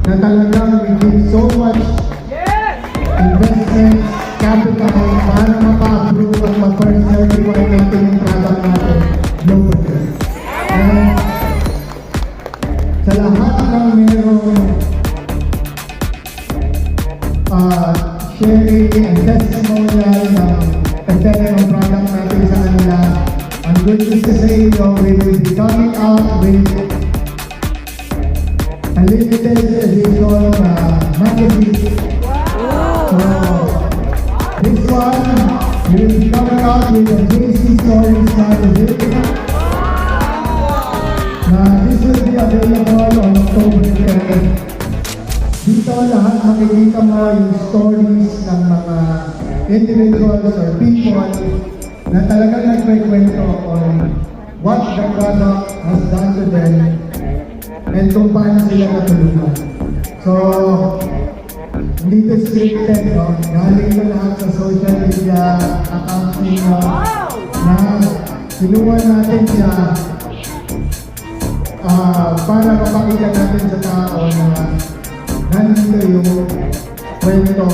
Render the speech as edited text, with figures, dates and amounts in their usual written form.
na talagang we give so much investment, capital para mapa-approve at ma-certify natin yung product natin globally. And sa lahat ng merong sharing and testimonial ng effect ng product natin sa kanila, I'm good to say, we will be coming out with a limited edition magazine. So, this one, we will be coming out with a JC Stories magazine. This will be available on October 10. Dito lahat makikita mo yung stories ng mga individuals or people na talagang nagkwento on what the product has done to them and kung paano sila natulungan. So, hindi to scripted, no? Galing ko lahat sa social media accounts ninyo na kinuha natin siya para mapakita natin sa tao na nandito yung kwento